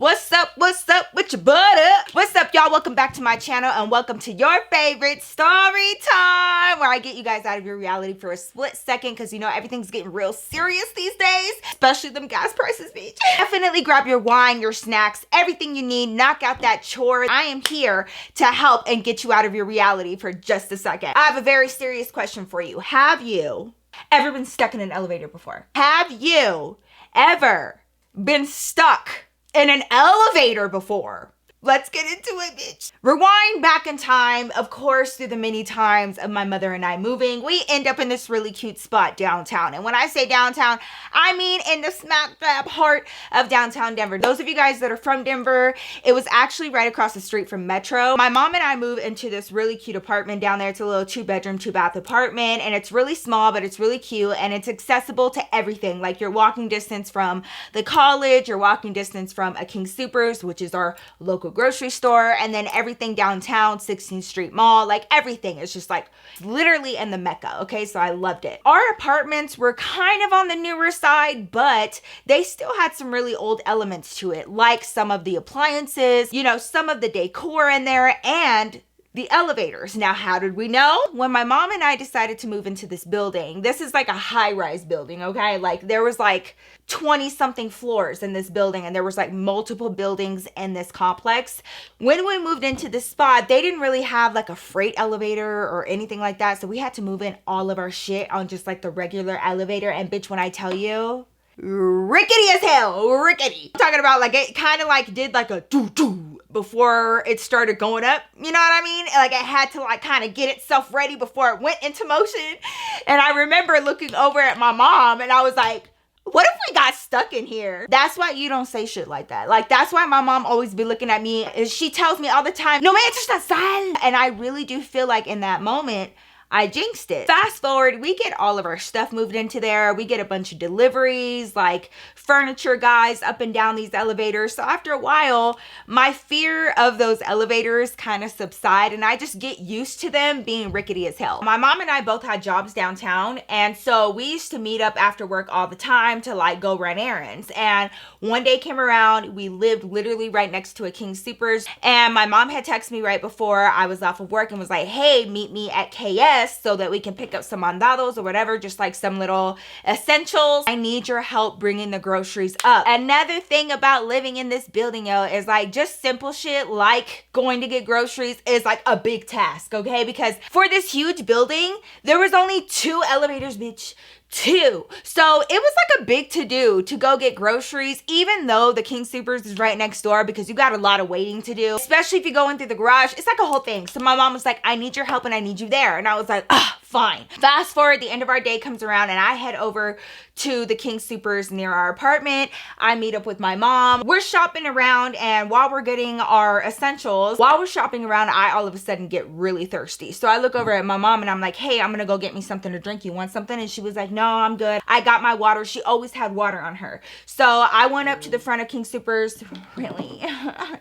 What's up with your butt up? What's up, y'all? Welcome back to my channel and welcome to your favorite story time, where I get you guys out of your reality for a split second, because you know everything's getting real serious these days, especially them gas prices, bitch. Definitely grab your wine, your snacks, everything you need, knock out that chore. I am here to help and get you out of your reality for just a second. I have a very serious question for you. Have you ever been stuck in an elevator before? Have you ever been stuck in an elevator before? Let's get into it, bitch. Rewind back in time, of course, through the many times of my mother and I moving, we end up in this really cute spot downtown. And when I say downtown, I mean in the smack dab heart of downtown Denver. Those of you guys that are from Denver, it was actually right across the street from Metro. My mom and I moved into this really cute apartment down there. It's a little 2-bedroom, 2-bath apartment, and it's really small, but it's really cute, and it's accessible to everything. Like, you're walking distance from the college, you're walking distance from a King Soopers, which is our local grocery store, and then everything downtown, 16th Street Mall, like everything is just like literally in the Mecca. Okay, so I loved it. Our apartments were kind of on the newer side, but they still had some really old elements to it, like some of the appliances, you know, some of the decor in there, and the elevators. Now, how did we know? When my mom and I decided to move into this building, this is like a high-rise building, okay? Like, there was like 20 something floors in this building, and there was like multiple buildings in this complex. When we moved into this spot, they didn't really have like a freight elevator or anything like that, so we had to move in all of our shit on just like the regular elevator. And bitch, when I tell you, rickety as hell, rickety. I'm talking about like it kind of like did like a doo-doo before it started going up, you know what I mean? Like, it had to like kind of get itself ready before it went into motion. And I remember looking over at my mom and I was like, what if we got stuck in here? That's why you don't say shit like that. Like, that's why my mom always be looking at me, and she tells me all the time, no me echas la sal. And I really do feel like in that moment, I jinxed it. Fast forward, we get all of our stuff moved into there. We get a bunch of deliveries, like furniture guys up and down these elevators. So after a while, my fear of those elevators kind of subside, and I just get used to them being rickety as hell. My mom and I both had jobs downtown, and so we used to meet up after work all the time to like go run errands. And one day came around, we lived literally right next to a King Soopers, and my mom had texted me right before I was off of work and was like, hey, meet me at KS so that we can pick up some mandados or whatever, just like some little essentials. I need your help bringing the groceries up. Another thing about living in this building, yo, is like just simple shit like going to get groceries is like a big task, okay? Because for this huge building, there was only 2 elevators, bitch. 2. So it was like a big to-do to go get groceries, even though the King Soopers is right next door, because you got a lot of waiting to do, especially if you go in through the garage. It's like a whole thing. So my mom was like, I need your help and I need you there. And I was like, fine. Fast forward, the end of our day comes around and I head over to the King Soopers near our apartment. I meet up with my mom. We're shopping around, and while we're getting our essentials, while we're shopping around, I all of a sudden get really thirsty. So I look over at my mom and I'm like, hey, I'm gonna go get me something to drink. You want something? And she was like, no, I'm good. I got my water. She always had water on her. So I went up to the front of King Soopers. Really?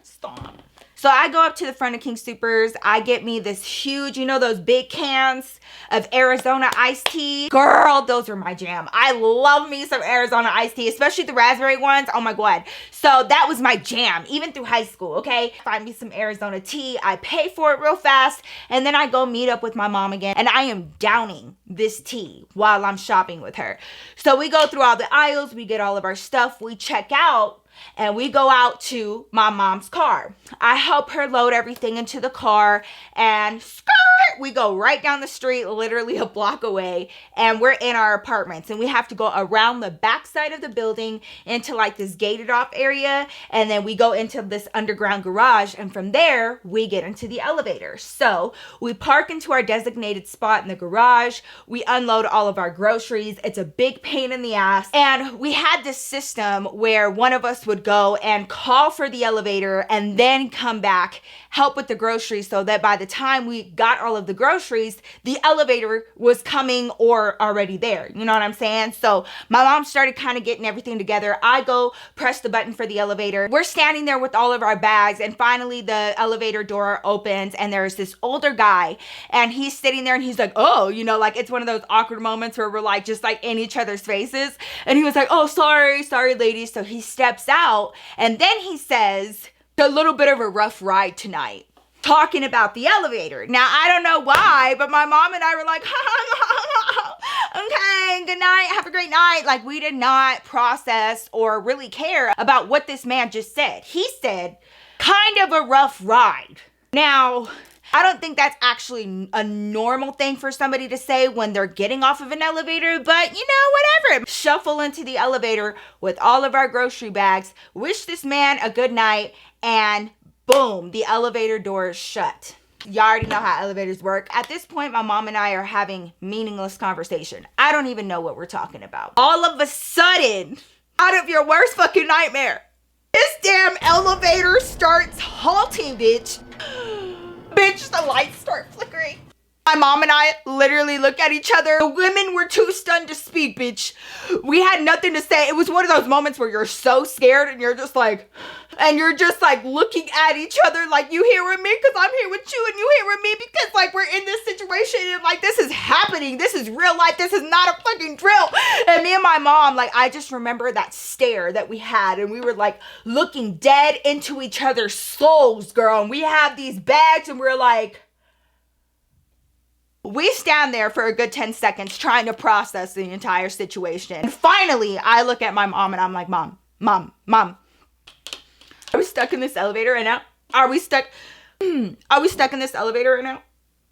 Stop. So I go up to the front of King Soopers. I get me this huge, you know, those big cans of Arizona iced tea. Girl, those are my jam. I love me some Arizona iced tea, especially the raspberry ones. Oh my God. So that was my jam, even through high school, okay? Find me some Arizona tea. I pay for it real fast. And then I go meet up with my mom again. And I am downing this tea while I'm shopping with her. So we go through all the aisles. We get all of our stuff. We check out. And we go out to my mom's car. I help her load everything into the car, and skirt, we go right down the street, literally a block away, and we're in our apartments. And we have to go around the back side of the building into like this gated off area, and then we go into this underground garage, and from there we get into the elevator. So we park into our designated spot in the garage. We unload all of our groceries. It's a big pain in the ass, and we had this system where one of us would go and call for the elevator and then come back, help with the groceries, so that by the time we got all all of the groceries, the elevator was coming or already there. You know what I'm saying? So my mom started kind of getting everything together. I go press the button for the elevator. We're standing there with all of our bags, and finally the elevator door opens and there's this older guy, and he's sitting there and he's like, oh, you know, like it's one of those awkward moments where we're like just like in each other's faces. And he was like, oh, sorry ladies. So he steps out and then he says, a little bit of a rough ride tonight, talking about the elevator. Now, I don't know why, but my mom and I were like, okay, good night, have a great night. Like, we did not process or really care about what this man just said. He said, kind of a rough ride. Now, I don't think that's actually a normal thing for somebody to say when they're getting off of an elevator, but you know, whatever. Shuffle into the elevator with all of our grocery bags, wish this man a good night, and boom, the elevator door is shut. Y'all already know how elevators work. At this point, my mom and I are having meaningless conversation. I don't even know what we're talking about. All of a sudden, out of your worst fucking nightmare, this damn elevator starts halting, bitch. Bitch, the lights start flickering. My mom and I literally look at each other. The women were too stunned to speak, bitch. We had nothing to say. It was one of those moments where you're so scared and you're just like looking at each other like, you here with me because I'm here with you, and you here with me because like we're in this situation and like this is happening. This is real life. This is not a fucking drill. And me and my mom, like, I just remember that stare that we had, and we were like looking dead into each other's souls, girl. And we have these bags and we're like, we stand there for a good 10 seconds trying to process the entire situation. And finally, I look at my mom and I'm like, Mom, are we stuck in this elevator right now? Are we stuck in this elevator right now?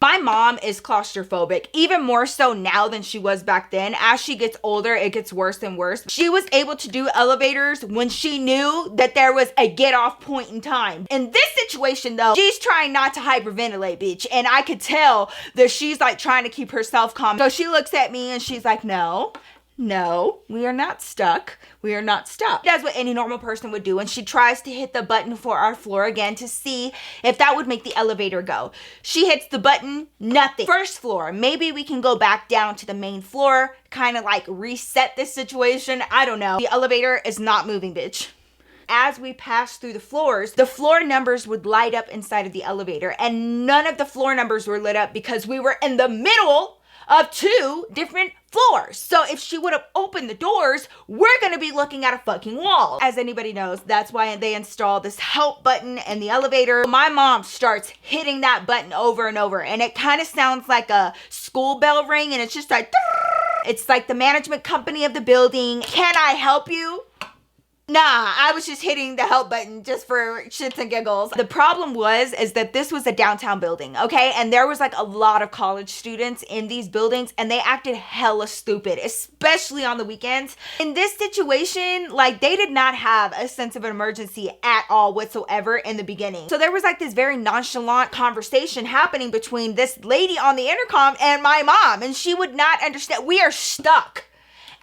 My mom is claustrophobic, even more so now than she was back then. As she gets older, it gets worse and worse. She was able to do elevators when she knew that there was a get off point in time. In this situation though, she's trying not to hyperventilate, bitch. And I could tell that she's like trying to keep herself calm. So she looks at me and she's like, no, we are not stuck. We are not stuck. She does what any normal person would do, and she tries to hit the button for our floor again to see if that would make the elevator go. She hits the button, nothing. First floor, maybe we can go back down to the main floor, kind of like reset this situation. I don't know. The elevator is not moving, bitch. As we passed through the floors, the floor numbers would light up inside of the elevator, and none of the floor numbers were lit up because we were in the middle of two different floors. So if she would have opened the doors, we're gonna be looking at a fucking wall. As anybody knows, that's why they installed this help button in the elevator. My mom starts hitting that button over and over, and it kind of sounds like a school bell ring, and it's just like, it's like the management company of the building. Can I help you? Nah, I was just hitting the help button just for shits and giggles. The problem is that this was a downtown building, okay? And there was like a lot of college students in these buildings, and they acted hella stupid, especially on the weekends. In this situation, like, they did not have a sense of an emergency at all whatsoever in the beginning. So there was like this very nonchalant conversation happening between this lady on the intercom and my mom, and she would not understand. We are stuck.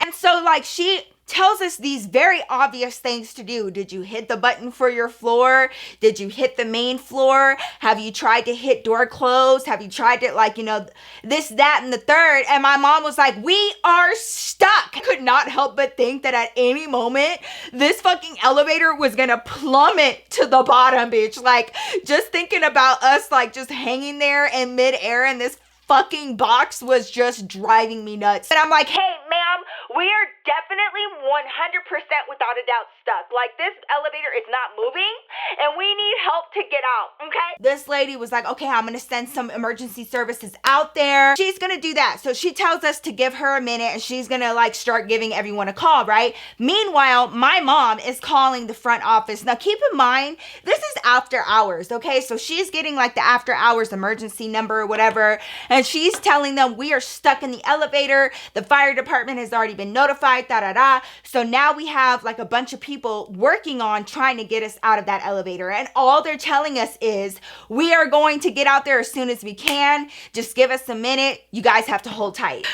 And so like she tells us these very obvious things to do. Did you hit the button for your floor? Did you hit the main floor? Have you tried to hit door close? Have you tried to, like, you know, this, that, and the third? And my mom was like, we are stuck. I could not help but think that at any moment, this fucking elevator was gonna plummet to the bottom, bitch. Like, just thinking about us, like, just hanging there in midair in this fucking box was just driving me nuts. And I'm like, hey, ma'am, we are definitely 100% without a doubt stuck. Like, this elevator is not moving and we need help to get out, okay? This lady was like, okay, I'm gonna send some emergency services out there. She's gonna do that. So she tells us to give her a minute and she's gonna like start giving everyone a call, right? Meanwhile, my mom is calling the front office. Now keep in mind, this is after hours, okay? So she's getting like the after hours emergency number or whatever, and she's telling them we are stuck in the elevator. The fire department has already been notified, da-da-da. So now we have like a bunch of people working on trying to get us out of that elevator. And all they're telling us is, we are going to get out there as soon as we can. Just give us a minute. You guys have to hold tight.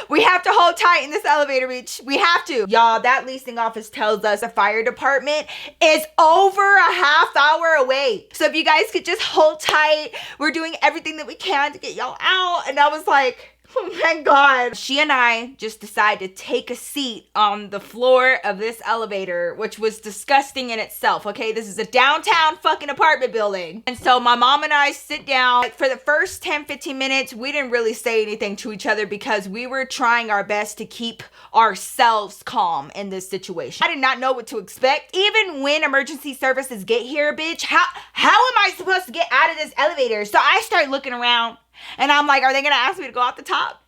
We have to hold tight in this elevator, bitch. We have to. Y'all, that leasing office tells us the fire department is over a half hour away. So if you guys could just hold tight, we're doing everything that we can to get y'all out. And I was like, oh my God. She and I just decided to take a seat on the floor of this elevator, which was disgusting in itself, okay? This is a downtown fucking apartment building. And so my mom and I sit down. For the first 10, 15 minutes, we didn't really say anything to each other because we were trying our best to keep ourselves calm in this situation. I did not know what to expect. Even when emergency services get here, bitch, how am I supposed to get out of this elevator? So I start looking around. And I'm like, are they gonna ask me to go out the top?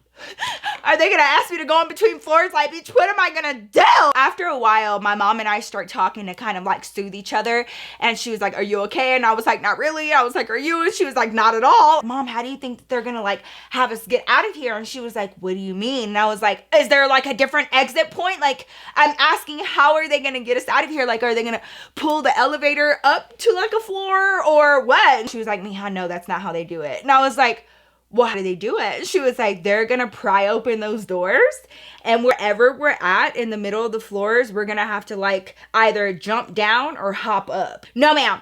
Are they gonna ask me to go in between floors? Like, bitch, what am I gonna do? After a while, my mom and I start talking to kind of like soothe each other. And she was like, are you okay? And I was like, not really. I was like, are you? And she was like, not at all. Mom, how do you think that they're gonna like have us get out of here? And she was like, what do you mean? And I was like, is there like a different exit point? Like, I'm asking, how are they gonna get us out of here? Like, are they gonna pull the elevator up to like a floor or what? And she was like, Mija, no, that's not how they do it. And I was like, well, how do they do it? She was like, they're gonna pry open those doors, and wherever we're at in the middle of the floors, we're gonna have to like either jump down or hop up. No, ma'am.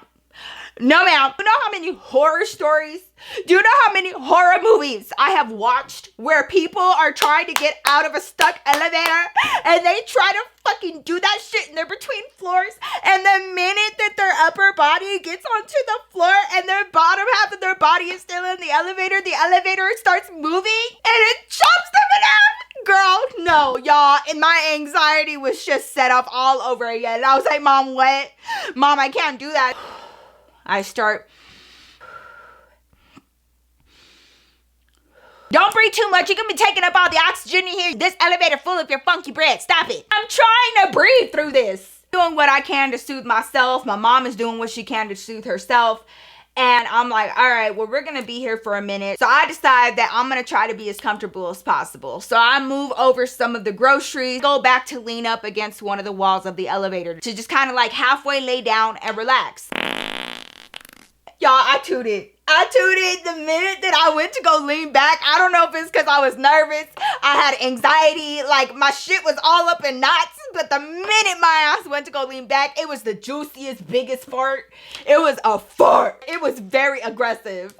No, ma'am. Do you know how many horror stories? Do you know how many horror movies I have watched where people are trying to get out of a stuck elevator and they try to fucking do that shit and they're between floors, and the minute that their upper body gets onto the floor and their bottom half of their body is still in the elevator starts moving and it chops them in half. Girl, no, y'all. And my anxiety was just set off all over again. And I was like, Mom, what? Mom, I can't do that. I start. Don't breathe too much. You're gonna be taking up all the oxygen in here. This elevator full of your funky breath. Stop it. I'm trying to breathe through this. Doing what I can to soothe myself. My mom is doing what she can to soothe herself. And I'm like, all right, well, we're gonna be here for a minute. So I decide that I'm gonna try to be as comfortable as possible. So I move over some of the groceries, go back to lean up against one of the walls of the elevator to just kind of like halfway lay down and relax. Y'all, I tooted the minute that I went to go lean back. I don't know if it's because I was nervous. I had anxiety. Like, my shit was all up in knots. But the minute my ass went to go lean back, it was the juiciest, biggest fart. It was a fart. It was very aggressive.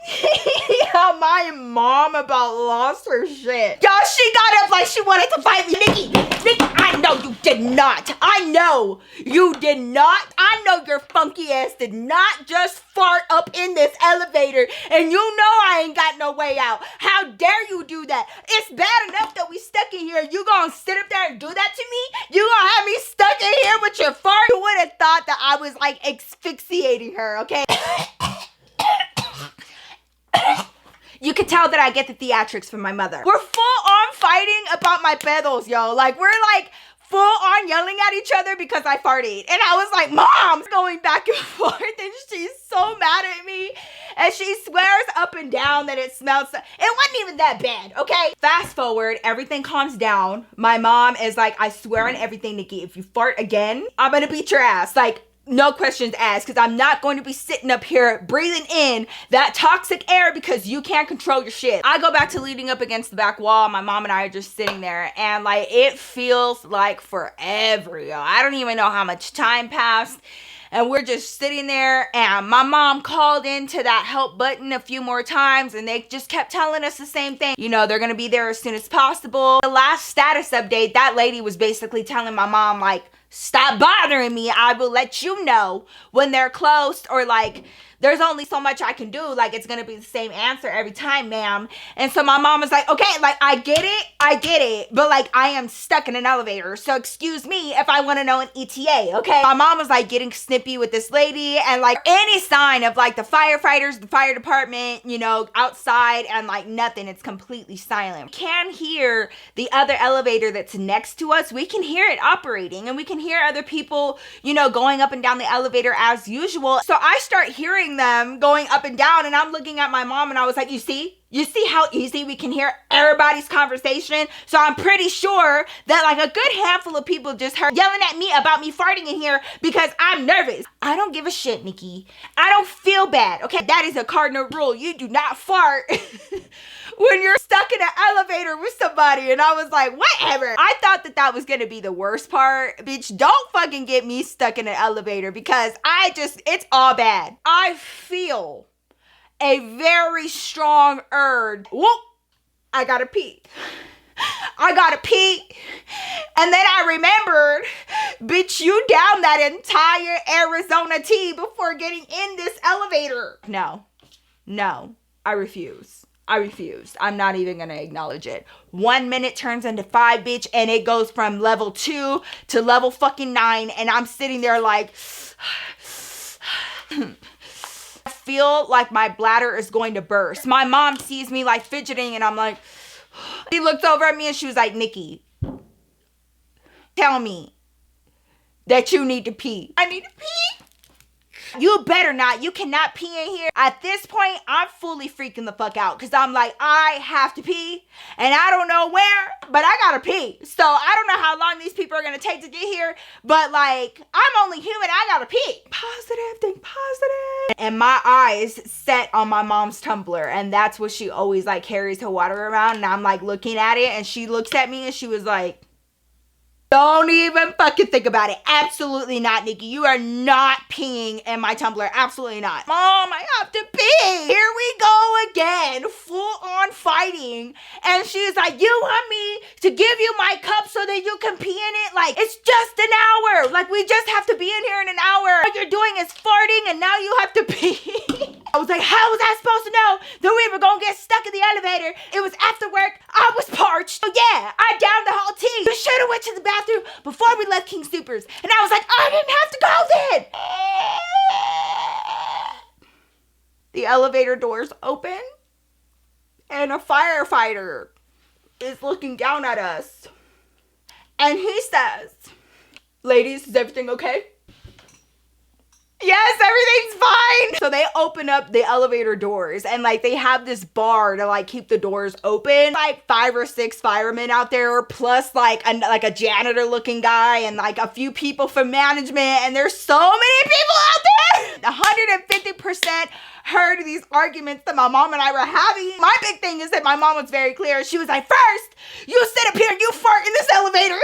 How my mom about lost her shit. Y'all, she got up like she wanted to fight me. Nikki, I know you did not. I know you did not. I know your funky ass did not just fart up in this elevator. And you know I ain't got no way out. How dare you do that? It's bad enough that we stuck in here. You gonna sit up there and do that to me? You gonna have me stuck in here with your fart? You would have thought that I was like asphyxiating her, okay? You can tell that I get the theatrics from my mother. We're full on fighting about my pedos, yo. Like, we're like full on yelling at each other because I farted. And I was like, Mom's going back and forth, and she's so mad at me. And she swears up and down that it smells. It wasn't even that bad, okay? Fast forward, everything calms down. My mom is like, I swear on everything, Nikki, if you fart again, I'm gonna beat your ass. Like, no questions asked, because I'm not going to be sitting up here breathing in that toxic air because you can't control your shit. I go back to leaning up against the back wall. My mom and I are just sitting there, and like, it feels like forever, yo. I don't even know how much time passed. And we're just sitting there, and my mom called into that help button a few more times, and they just kept telling us the same thing. You know, they're gonna be there as soon as possible. The last status update, that lady was basically telling my mom, like, stop bothering me. I will let you know when they're close, or like, there's only so much I can do. Like, it's gonna be the same answer every time, ma'am. And so my mom was like, okay, like, I get it, but like, I am stuck in an elevator. So excuse me if I want to know an ETA, okay? My mom was like getting snippy with this lady, and like any sign of like the firefighters, the fire department, you know, outside, and like nothing. It's completely silent. We can hear the other elevator that's next to us. We can hear it operating, and we can hear other people, you know, going up and down the elevator as usual. So I start hearing them going up and down, and I'm looking at my mom, and I was like, you see how easy we can hear everybody's conversation? So I'm pretty sure that like a good handful of people just heard yelling at me about me farting in here because I'm nervous. I don't give a shit, Nikki. I don't feel bad, okay? That is a cardinal rule. You do not fart when you're stuck stuck in an elevator with somebody. And I was like, whatever. I thought that that was gonna be the worst part. Bitch, don't fucking get me stuck in an elevator because it's all bad. I feel a very strong urge. Whoop, I gotta pee. I gotta pee. And then I remembered, bitch, you down that entire Arizona tea before getting in this elevator. No, I refuse. I'm not even gonna acknowledge it. 1 minute turns into 5, bitch, and it goes from level 2 to level fucking 9, and I'm sitting there like, I feel like my bladder is going to burst. My mom sees me like fidgeting, and I'm like, she looked over at me and she was like, Nikki, tell me that you need to pee. I need to pee. You better not. You cannot pee in here. At this point, I'm fully freaking the fuck out because I'm like, I have to pee and I don't know where, but I gotta pee. So I don't know how long these people are gonna take to get here, but like, I'm only human. I gotta pee. Positive, think positive. And my eyes set on my mom's tumbler, and that's what she always like carries her water around. And I'm like looking at it, and she looks at me and she was like, don't even fucking think about it. Absolutely not, Nikki. You are not peeing in my tumbler. Absolutely not. Mom, I have to pee. Here we go again. Full on fighting. And she's like, you want me to give you my cup so that you can pee in it? Like, it's just an hour. Like, we just have to be in here in an hour. What you're doing is farting and now you have to pee. I was like, how was I supposed to know that we were gonna get stuck in the elevator? It was after work. I was parched. So yeah, I downed the whole tea. We should have went to the bathroom before we left King Supers. And I was like, I didn't have to go then. The elevator doors open and a firefighter is looking down at us. And he says, ladies, is everything okay? Yes, everything's fine. So they open up the elevator doors and like they have this bar to like keep the doors open. Like 5 or 6 firemen out there, plus like a janitor looking guy and like a few people from management. And there's so many people out there. 150% heard these arguments that my mom and I were having. My big thing is that my mom was very clear. She was like, first, you sit up here and you fart in this elevator.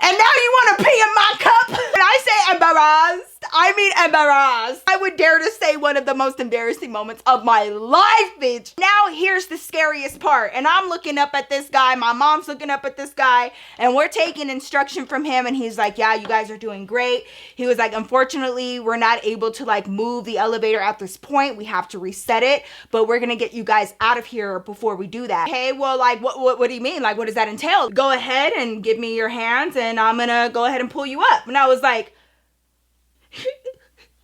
And now you want to pee in my cup. And I say embarrassed. I mean embarrassed. I would dare to say one of the most embarrassing moments of my life, bitch. Now here's the scariest part. And I'm looking up at this guy. My mom's looking up at this guy. And we're taking instruction from him. And he's like, yeah, you guys are doing great. He was like, unfortunately, we're not able to like move the elevator at this point. We have to reset it. But we're going to get you guys out of here before we do that. Hey, well, like, what do you mean? Like, what does that entail? Go ahead and give me your hands and I'm going to go ahead and pull you up. And I was like,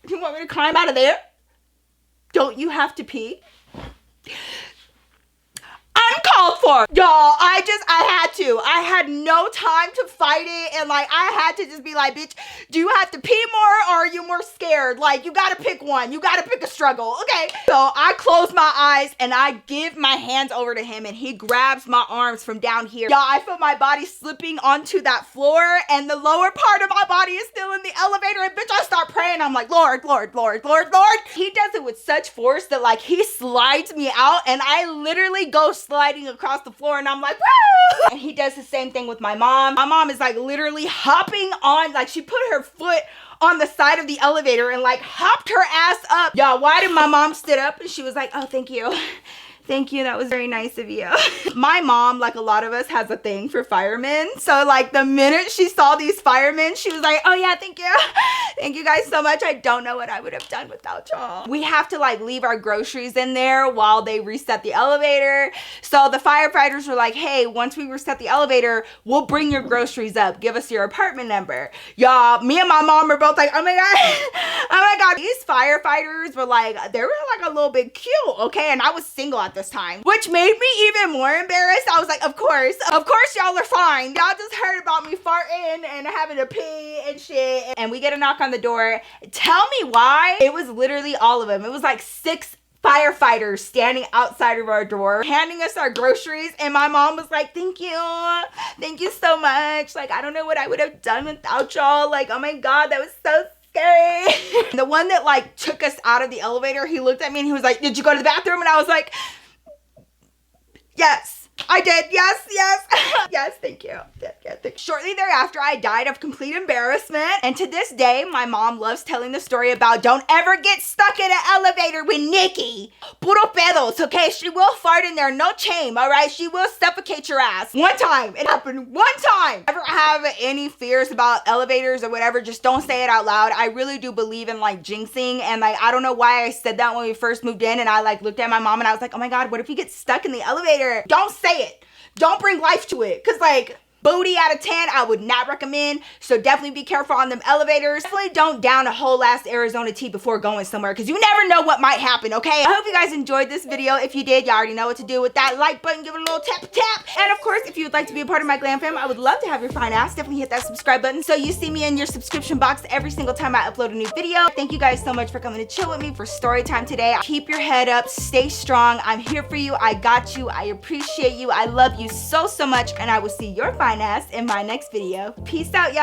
you want me to climb out of there? Don't you have to pee? Uncalled for. Y'all, I had no time to fight it. And like, I had to just be like, bitch, do you have to pee more or are you more scared? Like, you gotta pick one. You gotta pick a struggle. Okay. So I close my eyes and I give my hands over to him and he grabs my arms from down here. Y'all, I feel my body slipping onto that floor and the lower part of my body is still in the elevator. And bitch, I start praying. I'm like, Lord, Lord, Lord, Lord, Lord. He does it with such force that like he slides me out and I literally go sliding across the floor and I'm like, woo! And he does the same thing with my mom. My mom is like literally hopping on, like she put her foot on the side of the elevator and like hopped her ass up. Y'all, why did my mom stood up and she was like, oh, thank you. Thank you. That was very nice of you. My mom, like a lot of us, has a thing for firemen. So like the minute she saw these firemen, she was like, oh yeah, thank you. Thank you guys so much. I don't know what I would have done without y'all. We have to like leave our groceries in there while they reset the elevator. So the firefighters were like, hey, once we reset the elevator, we'll bring your groceries up. Give us your apartment number. Y'all, me and my mom were both like, oh my God. Oh my God. These firefighters were like, they were like a little bit cute. Okay. And I was single at this time, which made me even more embarrassed. I was like, of course y'all are fine. Y'all just heard about me farting and having to pee and shit. And we get a knock on the door. Tell me why. It was literally all of them. It was like 6 firefighters standing outside of our door, handing us our groceries. And my mom was like, thank you so much. Like, I don't know what I would have done without y'all. Like, oh my God, that was so scary. The one that like took us out of the elevator, he looked at me and he was like, did you go to the bathroom? And I was like, yes. I did, yes, yes. Yes, thank you. Shortly thereafter, I died of complete embarrassment. And to this day, my mom loves telling the story about don't ever get stuck in an elevator with Nikki. Puro pedos, okay? She will fart in there, no shame, all right? She will suffocate your ass. One time, it happened one time. Ever have any fears about elevators or whatever, just don't say it out loud. I really do believe in like jinxing, and like, I don't know why I said that when we first moved in, and I like looked at my mom and I was like, oh my God, what if you get stuck in the elevator? Don't say it. Don't bring life to it. Cause like, booty out of 10, I would not recommend. So definitely be careful on them elevators. Definitely don't down a whole ass Arizona tea before going somewhere, because you never know what might happen, okay? I hope you guys enjoyed this video. If you did, y'all already know what to do with that like button. Give it a little tap tap. And of course, if you would like to be a part of my glam fam, I would love to have your fine ass. Definitely hit that subscribe button so you see me in your subscription box every single time I upload a new video. Thank you guys so much for coming to chill with me for story time today. Keep your head up, stay strong. I'm here for you. I got you. I appreciate you. I love you so, so much. And I will see your fine ass in my next video. Peace out, y'all.